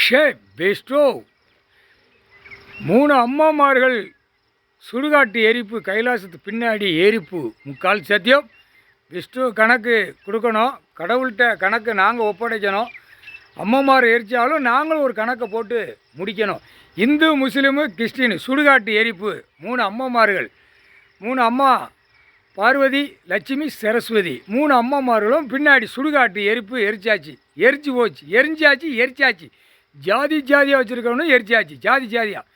ஷே பெஸ்டோ 3 அம்மாமார்கள் சுடுகாட்டு எரிப்பு கைலாசத்துக்கு பின்னாடி எரிப்பு முக்கால் சத்தியம். பெஸ்டோ கணக்கு கொடுக்கணும், கடவுள்கிட்ட கணக்கு நாங்கள் ஒப்படைக்கணும். அம்மாமார் எரித்தாலும் நாங்களும் ஒரு கணக்கை போட்டு முடிக்கணும். இந்து முஸ்லீமு கிறிஸ்டின் சுடுகாட்டு எரிப்பு 3 அம்மாமார்கள், 3 அம்மா பார்வதி லட்சுமி சரஸ்வதி 3 அம்மாமார்களும் பின்னாடி சுடுகாட்டு எரிப்பு எரிச்சாச்சு. எரிச்சு போச்சு, எரிச்சாச்சு. ஜாதி ஜாதியாக வச்சுருக்கவனும் எரிச்சாச்சு, ஜாதி ஜாதியாக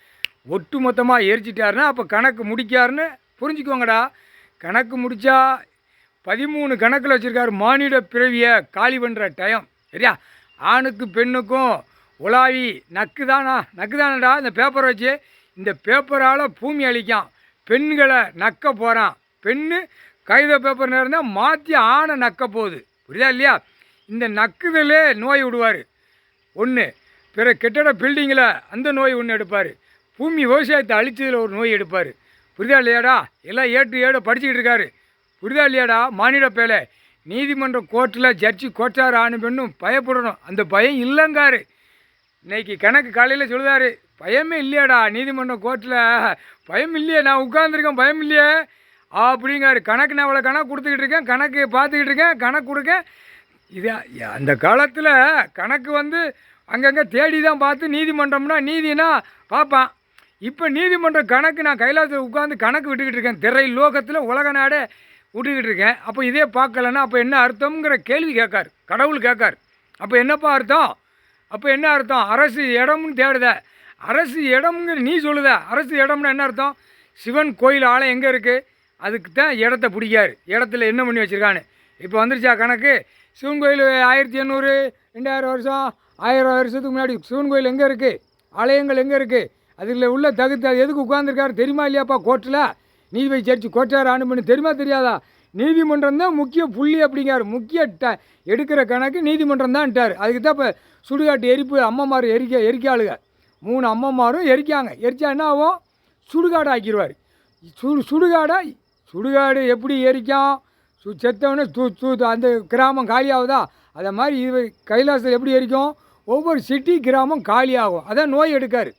ஒட்டு மொத்தமாக எரிச்சிட்டாருன்னா அப்போ கணக்கு முடிக்காருன்னு புரிஞ்சுக்கோங்கடா. கணக்கு முடித்தா 13 கணக்கில் வச்சுருக்காரு மானிட பிறவியை காலி பண்ணுற டைம் சரியா. ஆணுக்கு பெண்ணுக்கும் உலாவி நக்குதானடா இந்த பேப்பரை வச்சு. இந்த பேப்பரால் பூமி அழிக்கான், பெண்களை நக்க போகிறான். பெண்ணு கைத பேப்பர் நேரம் மாற்றி ஆணை நக்க போகுது, புரியுதா இல்லையா. இந்த நக்குதலே நோய் விடுவார் ஒன்று. பிற கெட்டட பில்டிங்கில் அந்த நோய் ஒன்று எடுப்பார். பூமி விவசாயத்தை அழிச்சதில் ஒரு நோய் எடுப்பார், புரியுதா இல்லையாடா. எல்லாம் ஏடு படிச்சுக்கிட்டு இருக்காரு, புரியுதா இல்லையாடா. மானிட பேலை நீதிமன்ற கோர்ட்டில் ஜட்ஜி கோட்டார் ஆணு பெண்ணும் பயப்படணும், அந்த பயம் இல்லைங்காரு. இன்றைக்கி கணக்கு காலையில் சொல்லுதாரு, பயமே இல்லையாடா நீதிமன்ற கோர்ட்டில், பயம் இல்லையே, நான் உட்காந்துருக்கேன் பயம் இல்லையே அப்படிங்காரு. கணக்கு நான் அவ்வளோ கணக்கு கொடுத்துக்கிட்டு இருக்கேன், கணக்கு பார்த்துக்கிட்டு இருக்கேன், கணக்கு கொடுக்க. இது அந்த காலத்தில் கணக்கு அங்கங்கே தேடி தான் பார்த்து நீதிமன்றம்னா நீதினா பார்ப்பான். இப்போ நீதிமன்ற கணக்கு நான் கைலாசத்தில் உட்காந்து கணக்கு விட்டுக்கிட்டு இருக்கேன், திரை லோகத்தில் உலக நாடே விட்டுக்கிட்டு இருக்கேன். அப்போ இதே பார்க்கலன்னா அப்போ என்ன அர்த்தம்ங்கிற கேள்வி கேட்கார், கடவுள் கேட்கார். அப்போ என்னப்பா அர்த்தம், அப்போ என்ன அர்த்தம், அரசு இடம்னு தேடுத, அரசு இடம்ங்கிற நீ சொல்லுத. அரசு இடம்னா என்ன அர்த்தம், சிவன் கோயில் ஆலயம் எங்கே இருக்குது, அதுக்கு தான் இடத்த பிடிக்காரு, இடத்துல என்ன பண்ணி வச்சுருக்கான்னு. இப்போ வந்துருச்சா கணக்கு. சிவன் கோயில் 1800 2000 வருஷம் 1000 வருஷத்துக்கு முன்னாடி சிவன் கோயில் எங்கே இருக்குது, ஆலயங்கள் எங்கே இருக்குது, அதில் உள்ள தகுத்து அது எதுக்கு உட்காந்துருக்காரு தெரியுமா இல்லையாப்பா. கோர்ட்டில் நீதிபதி ஜட்ஜி கோட்டார் ஆணு பண்ணி தெரியுமா தெரியாதா. நீதிமன்றம் தான் முக்கிய புள்ளி அப்படிங்கார், முக்கிய எடுக்கிற கணக்கு நீதிமன்றம் தான்ட்டார். அதுக்கு தான் இப்போ சுடுகாட்டு எரிப்பு அம்மாமார் எரிக்காளுங்க. 3 அம்மாமாரும் எரிக்காங்க. எரிச்சா என்ன ஆகும், சுடுகாடு ஆக்கிடுவார். சுடுகாடு எப்படி எரிக்கும், செத்தவனே அந்த கிராமம் காலியாகுதா, அதை மாதிரி இது கைலாசத்தில் எப்படி எரிக்கும், ஒவ்வொரு சிட்டி கிராமம் காலியாகும். அதான் நோய் எடுக்கார்,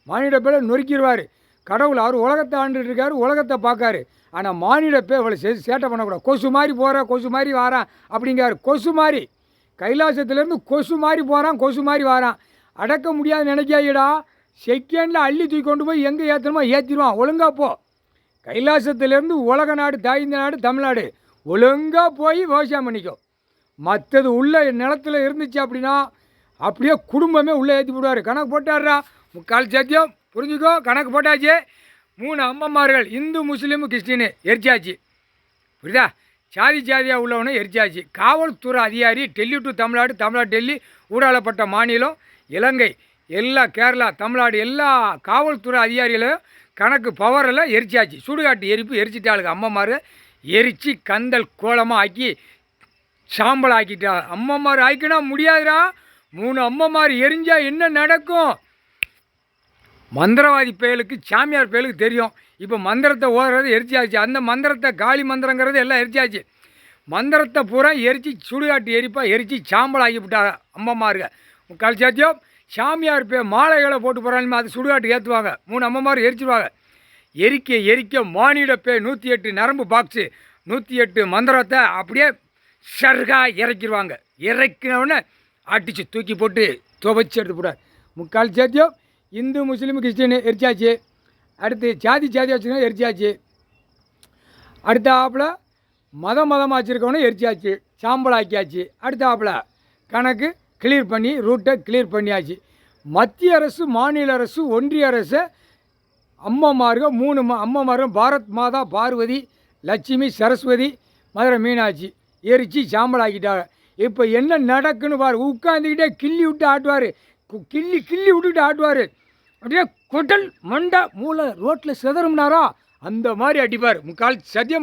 மானிட பேரை நொறுக்கிடுவார். கடவுள் அவர் உலகத்தை ஆண்டுட்டு இருக்காரு, உலகத்தை பார்க்காரு. ஆனால் மானிட பேர் அவளை சேட்டை பண்ணக்கூடாது. கொசு மாதிரி போகிறான், கொசு மாதிரி வாரான் அப்படிங்காரு. கொசு மாதிரி கைலாசத்துலேருந்து கொசு மாதிரி போகிறான், கொசு மாதிரி வாரான். அடக்க முடியாது நினைக்காயிடா, செகண்டில் அள்ளி தூக்கி கொண்டு போய் எங்கே ஏற்றணுமோ ஏற்றிடுவான். ஒழுங்காக போ, கைலாசத்துலேருந்து உலக நாடு தாய்ந்த நாடு தமிழ்நாடு, ஒழுங்காக போய் விவசாயம் பண்ணிக்கோ. மற்றது உள்ள நிலத்தில் இருந்துச்சு அப்படின்னா அப்படியே குடும்பமே உள்ளே ஏற்றி விடுவார். கணக்கு போட்டார்றா, முக்கால் சத்தியம் புரிஞ்சுக்கோ. கணக்கு போட்டாச்சு. 3 அம்மாமார்கள் இந்து முஸ்லீமு கிறிஸ்டின்னு எரிச்சாச்சு, புரியுதா. சாதி ஜாதியாக உள்ளவனு எரிச்சாச்சு. காவல்துறை அதிகாரி டெல்லி டு தமிழ்நாடு, தமிழ்நாடு டெல்லி, ஊடாளப்பட்ட மாநிலம் இலங்கை, எல்லா கேரளா தமிழ்நாடு எல்லா காவல்துறை அதிகாரிகளையும் கணக்கு பவரெல்லாம் எரிச்சாச்சு. சுடுகாட்டு எரிப்பு எரிச்சிட்டாளுங்க அம்மாமார். எரித்து கந்தல் கோலமாக ஆக்கி சாம்பல் ஆக்கிட்டா. அம்மாமார் ஆக்கினா முடியாதுடா. 3 அம்மாமார் எரிஞ்சால் என்ன நடக்கும், மந்திரவாதி பயலுக்கு சாமியார் பயலுக்கு தெரியும். இப்போ மந்திரத்தை ஓடுறது எரிச்சாச்சு. அந்த மந்திரத்தை காளி மந்திரங்கிறது எல்லாம் எரிச்சாச்சு. மந்திரத்தை பூரா எரித்து சுடுகாட்டு எரிப்பாக எரித்து சாம்பல் ஆக்கிவிட்டாங்க அம்மாமாருங்க. முக்கால் சாத்தியம். சாமியார் மாலைகளை போட்டு போகிறாலுமே அது சுடுகாட்டு ஏற்றுவாங்க. 3 அம்மாமார் எரிச்சிடுவாங்க. எரிக்க மானிட 108 நரம்பு பாக்ஸு 108 மந்திரத்தை அப்படியே சர்கா இறக்கிடுவாங்க. இறக்கினவுடனே அடித்து தூக்கி போட்டு துவைச்சி எடுத்து போட்டார். முக்கால் சாத்தியம். இந்து முஸ்லீம் கிறிஸ்டின் எரிச்சாச்சு. அடுத்து ஜாதியாக வச்சுருக்கோம் எரிச்சாச்சு. அடுத்த ஆப்பில் மதமாக வச்சுருக்கவனும் எரிச்சாச்சு, சாம்பல் ஆக்கியாச்சு. அடுத்த ஆப்பில் கணக்கு கிளியர் பண்ணி ரூட்டை கிளியர் பண்ணியாச்சு. மத்திய அரசு, மாநில அரசு, ஒன்றிய அரசு அம்மாமார்கள் 3 அம்மாமாரும் பாரத் மாதா பார்வதி லட்சுமி சரஸ்வதி மதுரை மீனாட்சி எரித்து சாம்பல் ஆக்கிட்டாங்க. இப்போ என்ன நடக்குன்னு பாரு. உட்காந்துக்கிட்டே கிள்ளி விட்டு ஆட்டுவார், கிள்ளி விட்டுக்கிட்டு ஆட்டுவார். அப்படியே குடல் மண்டை மூளை ரோட்டில் சிதறும்னாரா அந்த மாதிரி அடிப்பார். முக்கால் சத்தியம்.